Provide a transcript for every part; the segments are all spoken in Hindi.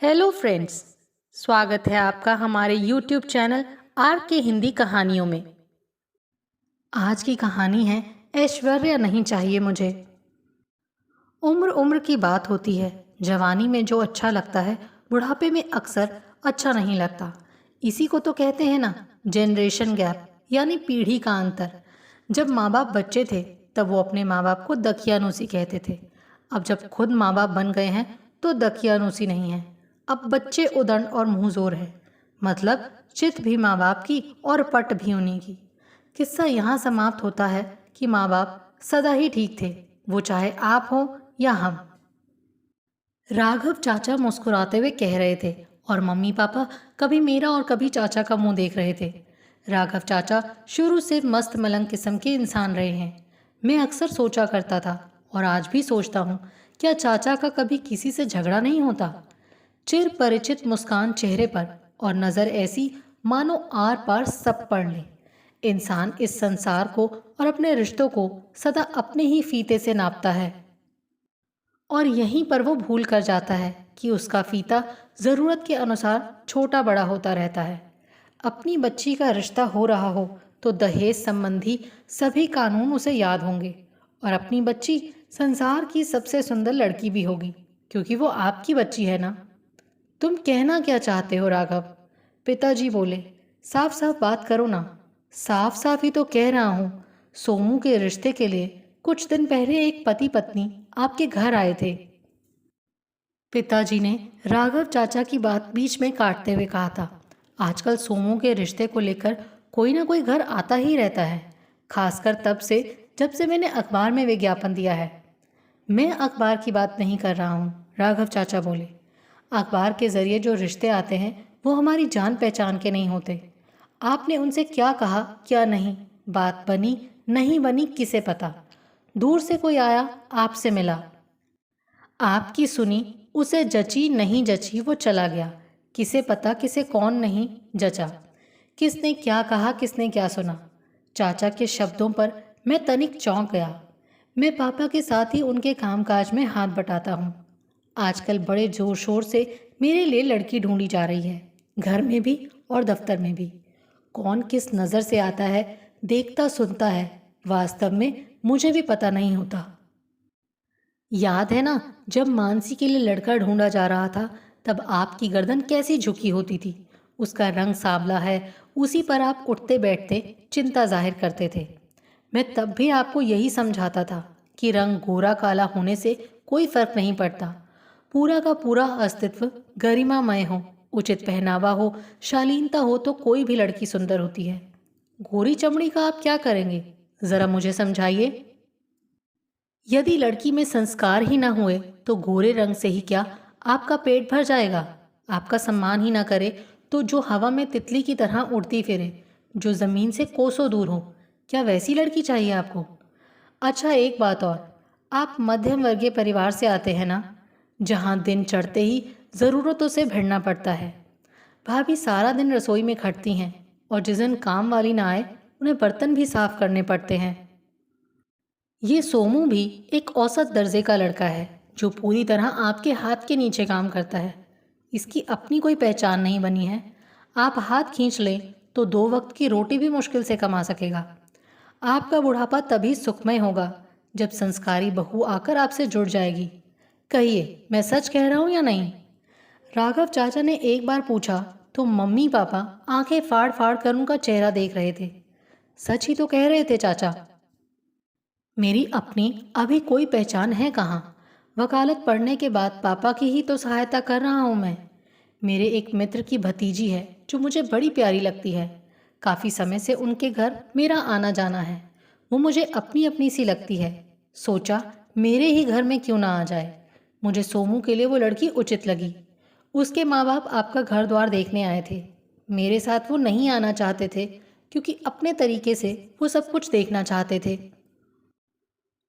Hello friends. स्वागत है आपका हमारे यूट्यूब चैनल आर के हिंदी कहानियों में। आज की कहानी है ऐश्वर्या नहीं चाहिए मुझे। उम्र उम्र की बात होती है। जवानी में जो अच्छा लगता है बुढ़ापे में अक्सर अच्छा नहीं लगता। इसी को तो कहते हैं ना, जनरेशन गैप, यानी पीढ़ी का अंतर। जब माँ बाप बच्चे थे तब वो अपने माँ बाप को दकियानूसी कहते थे। अब जब खुद माँ बाप बन गए हैं तो दकियानूसी नहीं है, अब बच्चे उदंड और मुंहजोर है। मतलब चित भी माँ बाप की और पट भी उन्हीं की। किस्सा यहाँ समाप्त होता है कि माँ बाप सदा ही ठीक थे, वो चाहे आप हो या हम। राघव चाचा मुस्कुराते हुए कह रहे थे और मम्मी पापा कभी मेरा और कभी चाचा का मुंह देख रहे थे। राघव चाचा शुरू से मस्त मलंग किस्म के इंसान रहे हैं। मैं अक्सर सोचा करता था और आज भी सोचता हूँ, क्या चाचा का कभी किसी से झगड़ा नहीं होता? चिर परिचित मुस्कान चेहरे पर और नज़र ऐसी मानो आर पार सब पढ़ ले। इंसान इस संसार को और अपने रिश्तों को सदा अपने ही फीते से नापता है और यहीं पर वो भूल कर जाता है कि उसका फीता ज़रूरत के अनुसार छोटा बड़ा होता रहता है। अपनी बच्ची का रिश्ता हो रहा हो तो दहेज संबंधी सभी कानून उसे याद होंगे और अपनी बच्ची संसार की सबसे सुंदर लड़की भी होगी, क्योंकि वो आपकी बच्ची है ना। तुम कहना क्या चाहते हो राघव? पिताजी बोले। साफ साफ बात करो ना। साफ साफ ही तो कह रहा हूँ। सोमू के रिश्ते के लिए कुछ दिन पहले एक पति पत्नी आपके घर आए थे। पिताजी ने राघव चाचा की बात बीच में काटते हुए कहा था। आजकल सोमू के रिश्ते को लेकर कोई ना कोई घर आता ही रहता है, खासकर तब से जब से मैंने अखबार में विज्ञापन दिया है। मैं अखबार की बात नहीं कर रहा हूँ, राघव चाचा बोले। अखबार के जरिए जो रिश्ते आते हैं वो हमारी जान पहचान के नहीं होते। आपने उनसे क्या कहा क्या नहीं, बात बनी नहीं बनी किसे पता। दूर से कोई आया, आपसे मिला, आपकी सुनी, उसे जची नहीं जची वो चला गया। किसे पता किसे कौन नहीं जचा, किसने क्या कहा किसने क्या सुना। चाचा के शब्दों पर मैं तनिक चौंक गया। मैं पापा के साथ ही उनके कामकाज में हाथ बटाता हूँ। आजकल बड़े जोर शोर से मेरे लिए लड़की ढूंढी जा रही है, घर में भी और दफ्तर में भी। कौन किस नज़र से आता है, देखता सुनता है, वास्तव में मुझे भी पता नहीं होता। याद है ना, जब मानसी के लिए लड़का ढूंढा जा रहा था तब आपकी गर्दन कैसी झुकी होती थी। उसका रंग सांवला है, उसी पर आप उठते बैठते चिंता जाहिर करते थे। मैं तब भी आपको यही समझाता था कि रंग गोरा काला होने से कोई फर्क नहीं पड़ता। पूरा का पूरा अस्तित्व गरिमामय हो, उचित पहनावा हो, शालीनता हो तो कोई भी लड़की सुंदर होती है। गोरी चमड़ी का आप क्या करेंगे, जरा मुझे समझाइए। यदि लड़की में संस्कार ही ना हुए तो गोरे रंग से ही क्या आपका पेट भर जाएगा? आपका सम्मान ही ना करे तो जो हवा में तितली की तरह उड़ती फिरे, जो ज़मीन से कोसों दूर हो, क्या वैसी लड़की चाहिए आपको? अच्छा एक बात और, आप मध्यम वर्गीय परिवार से आते हैं ना, जहाँ दिन चढ़ते ही ज़रूरतों से भिड़ना पड़ता है। भाभी सारा दिन रसोई में खटती हैं और जिस दिन काम वाली ना आए उन्हें बर्तन भी साफ करने पड़ते हैं। ये सोमू भी एक औसत दर्जे का लड़का है जो पूरी तरह आपके हाथ के नीचे काम करता है। इसकी अपनी कोई पहचान नहीं बनी है। आप हाथ खींच लें तो 2 वक्त की रोटी भी मुश्किल से कमा सकेगा। आपका बुढ़ापा तभी सुखमय होगा जब संस्कारी बहू आकर आपसे जुड़ जाएगी। कहिए, मैं सच कह रहा हूँ या नहीं? राघव चाचा ने एक बार पूछा तो मम्मी पापा आंखें फाड़ फाड़ कर उनका चेहरा देख रहे थे। सच ही तो कह रहे थे चाचा। मेरी अपनी अभी कोई पहचान है कहाँ? वकालत पढ़ने के बाद पापा की ही तो सहायता कर रहा हूँ मैं। मेरे एक मित्र की भतीजी है जो मुझे बड़ी प्यारी लगती है। काफ़ी समय से उनके घर मेरा आना जाना है। वो मुझे अपनी अपनी सी लगती है। सोचा मेरे ही घर में क्यों ना आ जाए। मुझे सोमू के लिए वो लड़की उचित लगी। उसके माँ बाप आपका घर द्वार देखने आए थे। मेरे साथ वो नहीं आना चाहते थे क्योंकि अपने तरीके से वो सब कुछ देखना चाहते थे।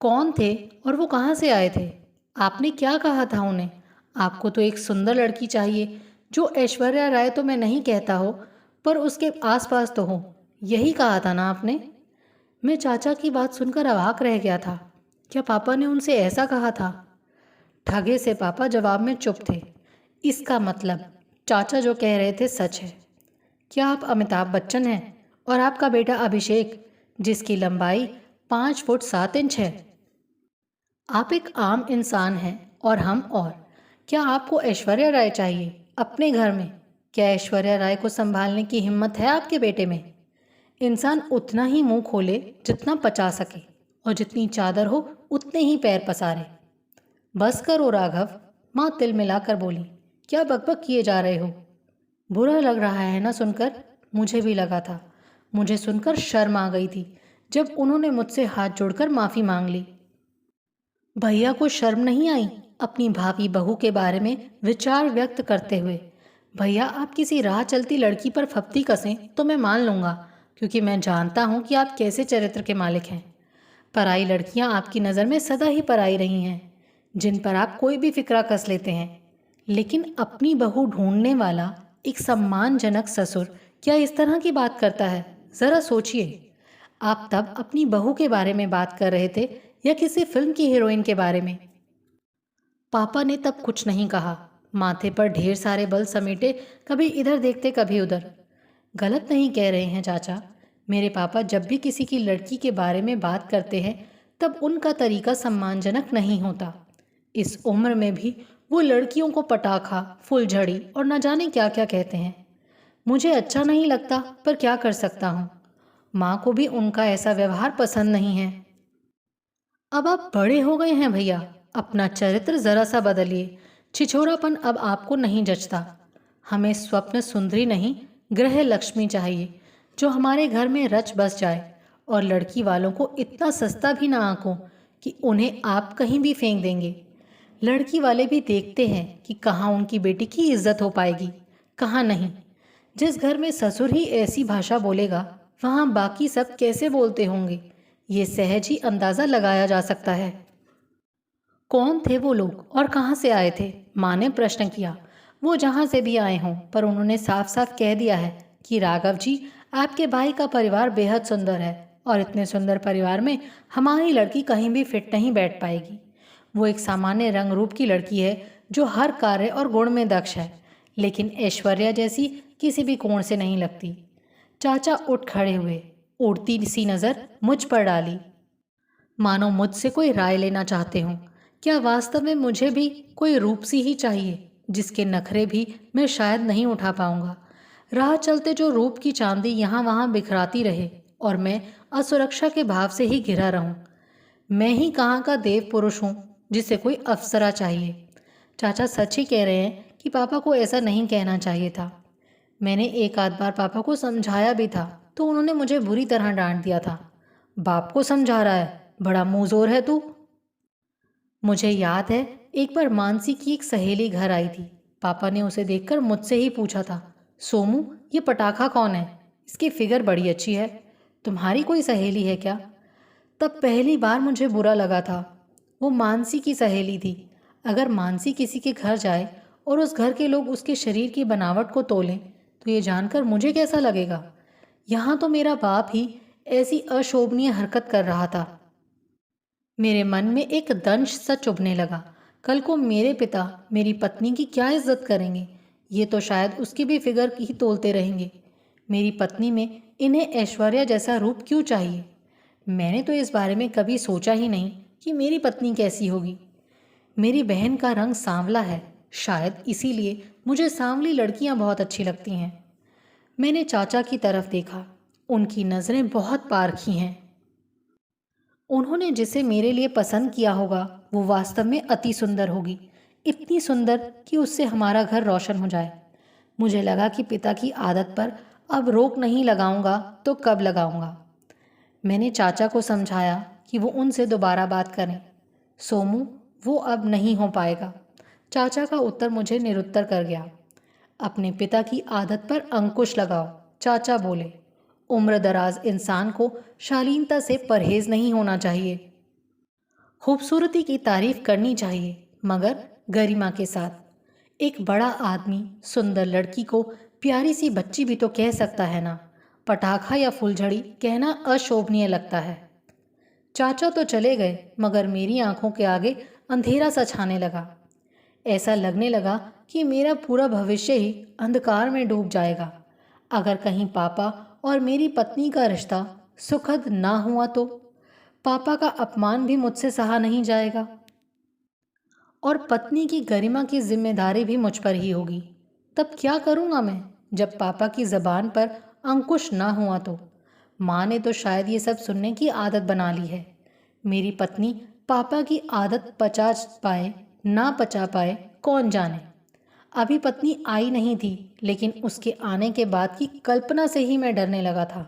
कौन थे और वो कहाँ से आए थे? आपने क्या कहा था उन्हें? आपको तो एक सुंदर लड़की चाहिए, जो ऐश्वर्या राय तो मैं नहीं कहता हो, पर उसके आसपास तो हो। यही कहा था ना आपने? मैं चाचा की बात सुनकर अवाक रह गया था। क्या पापा ने उनसे ऐसा कहा था? ठगे से पापा जवाब में चुप थे। इसका मतलब चाचा जो कह रहे थे सच है। क्या आप अमिताभ बच्चन हैं और आपका बेटा अभिषेक, जिसकी लंबाई 5 फुट 7 इंच है? आप एक आम इंसान हैं और हम और। क्या आपको ऐश्वर्या राय चाहिए अपने घर में? क्या ऐश्वर्या राय को संभालने की हिम्मत है आपके बेटे में? इंसान उतना ही मुंह खोले जितना पचा सके, और जितनी चादर हो उतने ही पैर पसारे। बस करो राघव, माँ तिल मिलाकर बोली। क्या बकबक किए जा रहे हो? बुरा लग रहा है ना सुनकर? मुझे भी लगा था। मुझे सुनकर शर्म आ गई थी जब उन्होंने मुझसे हाथ जोड़कर माफ़ी मांग ली। भैया को शर्म नहीं आई अपनी भाभी बहू के बारे में विचार व्यक्त करते हुए? भैया आप किसी राह चलती लड़की पर फप्ती कसें तो मैं मान लूँगा, क्योंकि मैं जानता हूँ कि आप कैसे चरित्र के मालिक हैं। पराई लड़कियाँ आपकी नज़र में सदा ही पराई रही हैं, जिन पर आप कोई भी फिक्रा कस लेते हैं। लेकिन अपनी बहू ढूंढने वाला एक सम्मानजनक ससुर क्या इस तरह की बात करता है? ज़रा सोचिए। आप तब अपनी बहू के बारे में बात कर रहे थे या किसी फिल्म की हीरोइन के बारे में? पापा ने तब कुछ नहीं कहा। माथे पर ढेर सारे बल समेटे, कभी इधर देखते कभी उधर। गलत नहीं कह रहे हैं चाचा। मेरे पापा जब भी किसी की लड़की के बारे में बात करते हैं तब उनका तरीका सम्मानजनक नहीं होता। इस उम्र में भी वो लड़कियों को पटाखा, फुलझड़ी और न जाने क्या क्या कहते हैं। मुझे अच्छा नहीं लगता, पर क्या कर सकता हूँ। माँ को भी उनका ऐसा व्यवहार पसंद नहीं है। अब आप बड़े हो गए हैं भैया, अपना चरित्र जरा सा बदलिए। छिछोरापन अब आपको नहीं जचता। हमें स्वप्न सुंदरी नहीं, गृह लक्ष्मी चाहिए, जो हमारे घर में रच बस जाए, और लड़की वालों को इतना सस्ता भी ना आंको कि उन्हें आप कहीं भी फेंक देंगे। लड़की वाले भी देखते हैं कि कहाँ उनकी बेटी की इज्जत हो पाएगी, कहाँ नहीं। जिस घर में ससुर ही ऐसी भाषा बोलेगा, वहाँ बाकी सब कैसे बोलते होंगे, ये सहज ही अंदाज़ा लगाया जा सकता है। कौन थे वो लोग और कहाँ से आए थे? माँ ने प्रश्न किया। वो जहाँ से भी आए हों, पर उन्होंने साफ साफ कह दिया है कि राघव जी, आपके भाई का परिवार बेहद सुंदर है, और इतने सुंदर परिवार में हमारी लड़की कहीं भी फिट नहीं बैठ पाएगी। वो एक सामान्य रंग रूप की लड़की है जो हर कार्य और गुण में दक्ष है, लेकिन ऐश्वर्या जैसी किसी भी कोण से नहीं लगती। चाचा उठ खड़े हुए, उड़ती सी नज़र मुझ पर डाली, मानो मुझसे कोई राय लेना चाहते हों। क्या वास्तव में मुझे भी कोई रूपसी ही चाहिए, जिसके नखरे भी मैं शायद नहीं उठा पाऊंगा? राह चलते जो रूप की चांदी यहाँ वहाँ बिखराती रहे और मैं असुरक्षा के भाव से ही घिरा रहूं। मैं ही कहाँ का देव पुरुष हूँ जिसे कोई अप्सरा चाहिए? चाचा सच ही कह रहे हैं कि पापा को ऐसा नहीं कहना चाहिए था। मैंने एक आध बार पापा को समझाया भी था, तो उन्होंने मुझे बुरी तरह डांट दिया था। बाप को समझा रहा है, बड़ा मुंहजोर है तू। मुझे याद है एक बार मानसी की एक सहेली घर आई थी। पापा ने उसे देखकर मुझसे ही पूछा था, सोमू, ये पटाखा कौन है? इसकी फिगर बड़ी अच्छी है। तुम्हारी कोई सहेली है क्या? तब पहली बार मुझे बुरा लगा था। वो मानसी की सहेली थी। अगर मानसी किसी के घर जाए और उस घर के लोग उसके शरीर की बनावट को तोलें, तो ये जानकर मुझे कैसा लगेगा? यहाँ तो मेरा बाप ही ऐसी अशोभनीय हरकत कर रहा था। मेरे मन में एक दंश सा चुभने लगा। कल को मेरे पिता मेरी पत्नी की क्या इज्जत करेंगे? ये तो शायद उसकी भी फिगर ही तोलते रहेंगे। मेरी पत्नी में इन्हें ऐश्वर्या जैसा रूप क्यों चाहिए? मैंने तो इस बारे में कभी सोचा ही नहीं कि मेरी पत्नी कैसी होगी। मेरी बहन का रंग सांवला है, शायद इसीलिए मुझे सांवली लड़कियां बहुत अच्छी लगती हैं। मैंने चाचा की तरफ देखा। उनकी नज़रें बहुत पारखी हैं। उन्होंने जिसे मेरे लिए पसंद किया होगा वो वास्तव में अति सुंदर होगी, इतनी सुंदर कि उससे हमारा घर रोशन हो जाए। मुझे लगा कि पिता की आदत पर अब रोक नहीं लगाऊंगा तो कब लगाऊंगा। मैंने चाचा को समझाया कि वो उनसे दोबारा बात करें। सोमू, वो अब नहीं हो पाएगा। चाचा का उत्तर मुझे निरुत्तर कर गया। अपने पिता की आदत पर अंकुश लगाओ, चाचा बोले। उम्र दराज इंसान को शालीनता से परहेज नहीं होना चाहिए। खूबसूरती की तारीफ करनी चाहिए, मगर गरिमा के साथ। एक बड़ा आदमी सुंदर लड़की को प्यारी सी बच्ची भी तो कह सकता है ना। पटाखा या फुलझड़ी कहना अशोभनीय लगता है। चाचा तो चले गए, मगर मेरी आंखों के आगे अंधेरा सा छाने लगा। ऐसा लगने लगा कि मेरा पूरा भविष्य ही अंधकार में डूब जाएगा। अगर कहीं पापा और मेरी पत्नी का रिश्ता सुखद ना हुआ तो पापा का अपमान भी मुझसे सहा नहीं जाएगा और पत्नी की गरिमा की जिम्मेदारी भी मुझ पर ही होगी। तब क्या करूँगा मैं जब पापा की ज़बान पर अंकुश ना हुआ तो? माँ ने तो शायद ये सब सुनने की आदत बना ली है। मेरी पत्नी पापा की आदत पचा पाए ना पचा पाए कौन जाने। अभी पत्नी आई नहीं थी, लेकिन उसके आने के बाद की कल्पना से ही मैं डरने लगा था।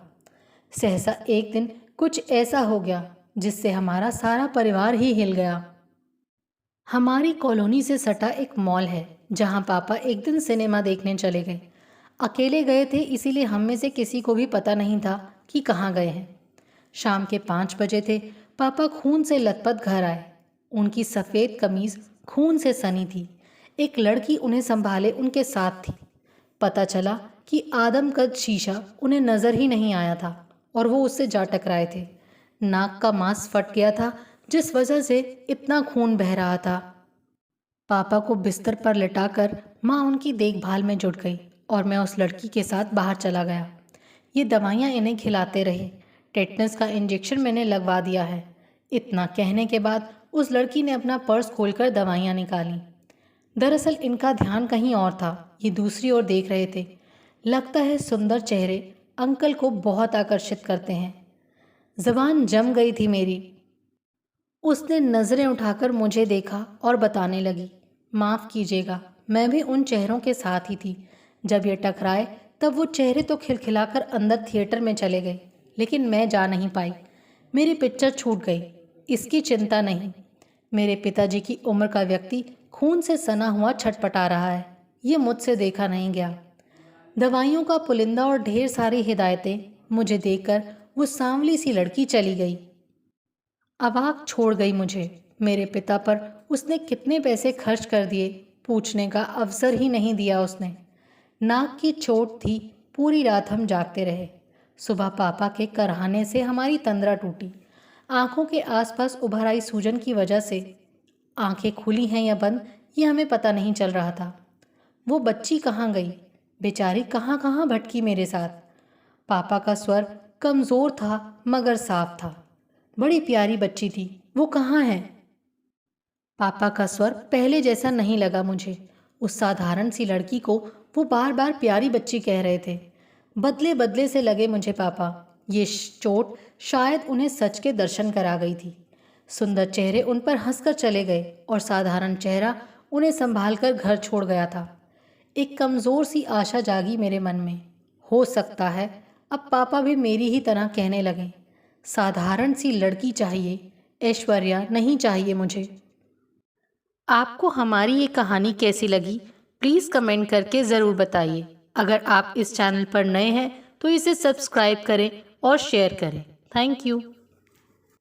सहसा एक दिन कुछ ऐसा हो गया जिससे हमारा सारा परिवार ही हिल गया। हमारी कॉलोनी से सटा एक मॉल है जहां पापा एक दिन सिनेमा देखने चले गए। अकेले गए थे, इसीलिए हम में से किसी को भी पता नहीं था कि कहाँ गए हैं। शाम के 5 बजे थे। पापा खून से लथपथ घर आए। उनकी सफ़ेद कमीज खून से सनी थी। एक लड़की उन्हें संभाले उनके साथ थी। पता चला कि आदमकद शीशा उन्हें नज़र ही नहीं आया था और वो उससे जा टकराए थे। नाक का मांस फट गया था, जिस वजह से इतना खून बह रहा था। पापा को बिस्तर पर लिटाकर माँ उनकी देखभाल में जुट गई और मैं उस लड़की के साथ बाहर चला गया। ये दवाइयाँ इन्हें खिलाते रहे। टेटनस का इंजेक्शन मैंने लगवा दिया है। इतना कहने के बाद उस लड़की ने अपना पर्स खोलकर दवाइयाँ निकाली। दरअसल इनका ध्यान कहीं और था। ये दूसरी ओर देख रहे थे। लगता है सुंदर चेहरे अंकल को बहुत आकर्षित करते हैं। ज़बान जम गई थी मेरी। उसने नज़रें उठाकर मुझे देखा और बताने लगी, माफ़ कीजिएगा, मैं भी उन चेहरों के साथ ही थी। जब ये टकराए तब वो चेहरे तो खिलखिलाकर अंदर थिएटर में चले गए, लेकिन मैं जा नहीं पाई। मेरी पिक्चर छूट गई। इसकी चिंता नहीं। मेरे पिताजी की उम्र का व्यक्ति खून से सना हुआ छटपटा रहा है। ये मुझसे देखा नहीं गया। दवाइयों का पुलिंदा और ढेर सारी हिदायतें मुझे देकर वो सांवली सी लड़की चली गई। अवाक छोड़ गई मुझे। मेरे पिता पर उसने कितने पैसे खर्च कर दिए, पूछने का अवसर ही नहीं दिया उसने। नाक की चोट थी। पूरी रात हम जागते रहे। सुबह पापा के कराहने से हमारी तंद्रा टूटी। आंखों के आसपास उभर आई सूजन की वजह से आंखें खुली हैं या बंद, ये हमें पता नहीं चल रहा था। वो बच्ची कहाँ गई? बेचारी कहाँ कहाँ भटकी मेरे साथ। पापा का स्वर कमज़ोर था मगर साफ था। बड़ी प्यारी बच्ची थी, वो कहाँ है? पापा का स्वर पहले जैसा नहीं लगा मुझे। उस साधारण सी लड़की को वो बार बार प्यारी बच्ची कह रहे थे। बदले बदले से लगे मुझे पापा। ये चोट शायद उन्हें सच के दर्शन करा गई थी। सुंदर चेहरे उन पर हंसकर चले गए और साधारण चेहरा उन्हें संभालकर घर छोड़ गया था। एक कमज़ोर सी आशा जागी मेरे मन में। हो सकता है अब पापा भी मेरी ही तरह कहने लगें। साधारण सी लड़की चाहिए, ऐश्वर्या नहीं चाहिए मुझे। आपको हमारी ये कहानी कैसी लगी, प्लीज़ कमेंट करके ज़रूर बताइए। अगर आप इस चैनल पर नए हैं तो इसे सब्सक्राइब करें और शेयर करें। Thank you.